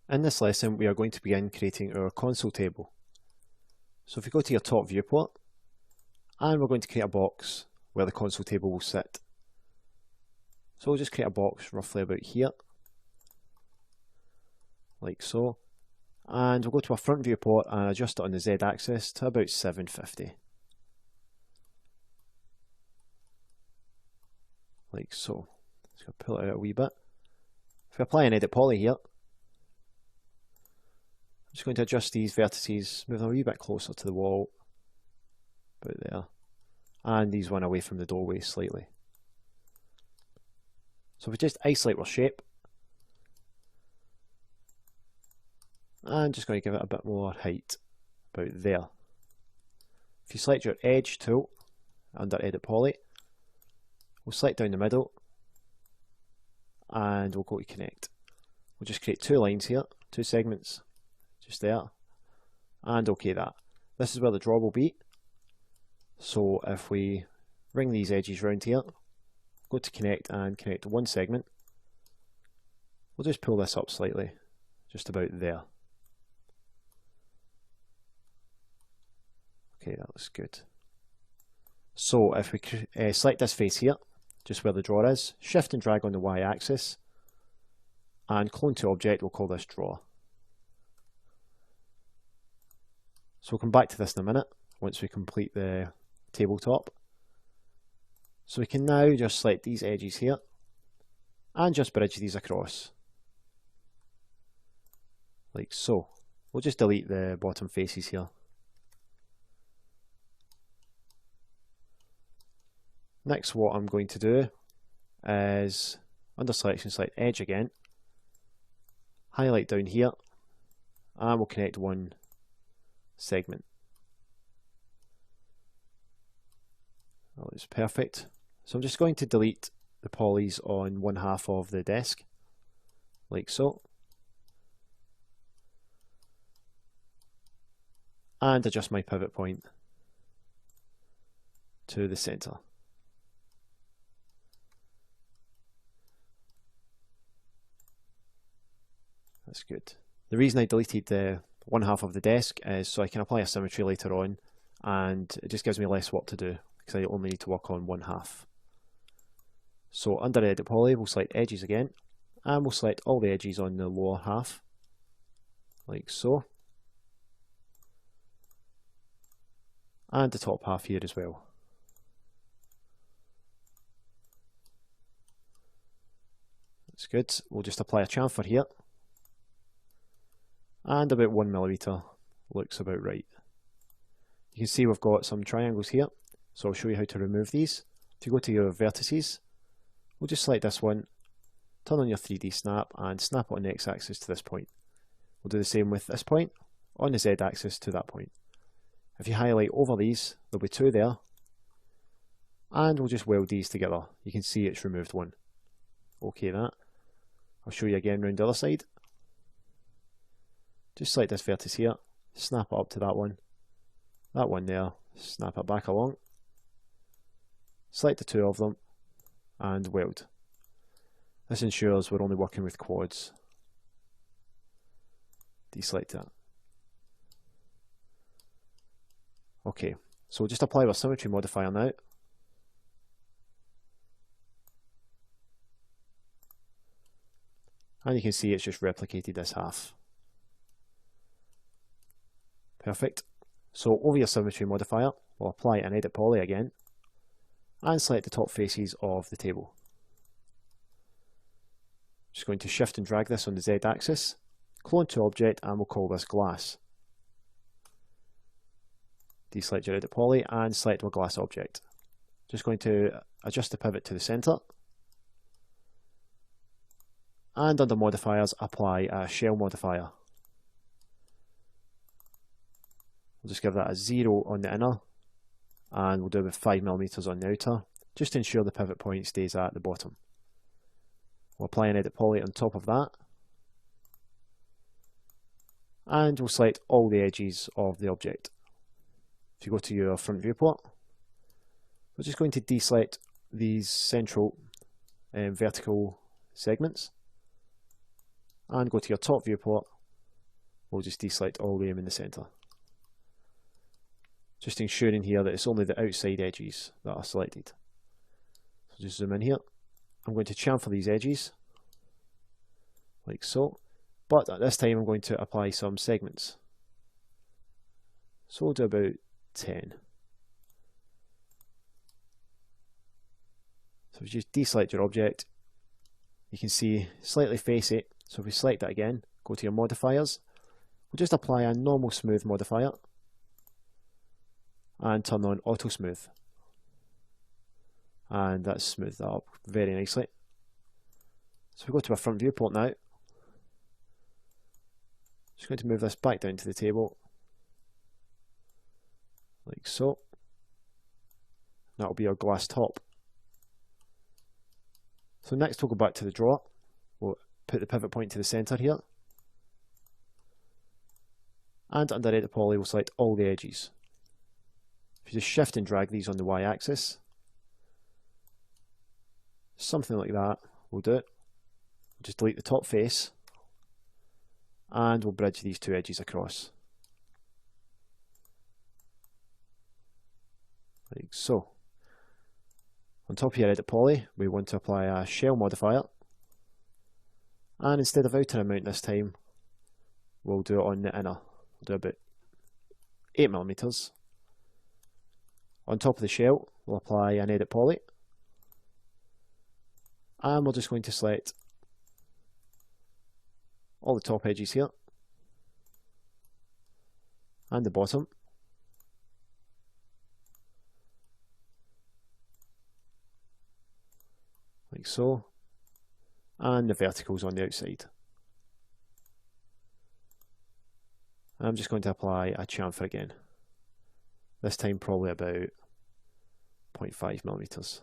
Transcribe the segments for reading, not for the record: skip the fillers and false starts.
In this lesson, we are going to begin creating our console table. So if you go to your top viewport, and we're going to create a box where the console table will sit. So we'll just create a box roughly about here, like so. And we'll go to our front viewport and adjust it on the Z axis to about 750. Like so. Just going to pull it out a wee bit. If we apply an edit poly here, I'm just going to adjust these vertices, move them a wee bit closer to the wall, about there, and these one away from the doorway slightly. So we just isolate our shape, and just going to give it a bit more height, about there. If you select your edge tool under edit poly, we'll select down the middle, and we'll go to connect. We'll just create two lines here, two segments, just there, and OK that. This is where the draw will be. So if we bring these edges round here, go to connect and connect one segment, we'll just pull this up slightly, just about there. Okay, that looks good. So if we select this face here, just where the draw is, shift and drag on the Y axis, and clone to object, we'll call this draw. So we'll come back to this in a minute, once we complete the tabletop. So we can now just select these edges here, and just bridge these across. Like so. We'll just delete the bottom faces here. Next, what I'm going to do is, under selection, select edge again, highlight down here, and we'll connect one segment. That looks perfect. So I'm just going to delete the polys on one half of the desk, like so, and adjust my pivot point to the center. That's good. The reason I deleted the one half of the desk is so I can apply a symmetry later on, and it just gives me less work to do because I only need to work on one half. So under edit poly, we'll select edges again, and we'll select all the edges on the lower half, like so, and the top half here as well. That's good. We'll just apply a chamfer here, and about 1mm looks about right. You can see we've got some triangles here, so I'll show you how to remove these. If you go to your vertices, we'll just select this one, turn on your 3D snap, and snap it on the x-axis to this point. We'll do the same with this point, on the z-axis to that point. If you highlight over these, there'll be two there, and we'll just weld these together. You can see it's removed one. OK that. I'll show you again round the other side. Just select this vertex here, snap it up to that one there, snap it back along, select the two of them, and weld. This ensures we're only working with quads. Deselect that. Okay, so we'll just apply our symmetry modifier now. And you can see it's just replicated this half. Perfect. So over your symmetry modifier, we'll apply an edit poly again, and select the top faces of the table. Just going to shift and drag this on the Z axis, clone to object, and we'll call this glass. Deselect your edit poly and select our glass object. Just going to adjust the pivot to the center, and under modifiers, apply a shell modifier. We'll just give that a 0 on the inner, and we'll do it with 5mm on the outer, just to ensure the pivot point stays at the bottom. We'll apply an edit poly on top of that, and we'll select all the edges of the object. If you go to your front viewport, we're just going to deselect these central vertical segments, and go to your top viewport we'll just deselect all the way in the centre. Just ensuring here that it's only the outside edges that are selected. So just zoom in here. I'm going to chamfer these edges, like so. But at this time I'm going to apply some segments. So we'll do about 10. So if you just deselect your object, you can see slightly face it. So if we select that again, go to your modifiers, we'll just apply a normal smooth modifier and turn on auto smooth. And that's smoothed that up very nicely. So we go to our front viewport now. Just going to move this back down to the table, like so. That'll be our glass top. So next we'll go back to the drawer. We'll put the pivot point to the centre here. And under Edit Poly, we'll select all the edges. If you just shift and drag these on the y-axis, something like that will do it. We'll just delete the top face, and we'll bridge these two edges across. Like so. On top of your Edit Poly, we want to apply a shell modifier, and instead of outer amount this time, we'll do it on the inner. We'll do about 8mm. On top of the shell, we'll apply an Edit Poly, and we're just going to select all the top edges here, and the bottom. Like so, and the verticals on the outside. I'm just going to apply a chamfer again, this time probably about 0.5mm.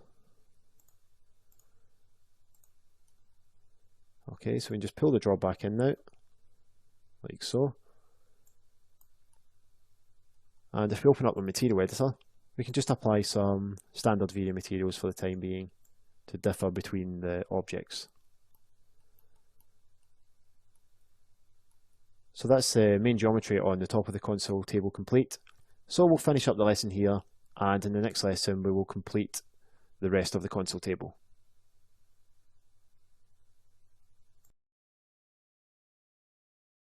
Okay, so we can just pull the draw back in now, like so. And if we open up the material editor, we can just apply some standard VA materials for the time being to differ between the objects. So that's the main geometry on the top of the console table complete. So we'll finish up the lesson here, and in the next lesson we will complete the rest of the console table.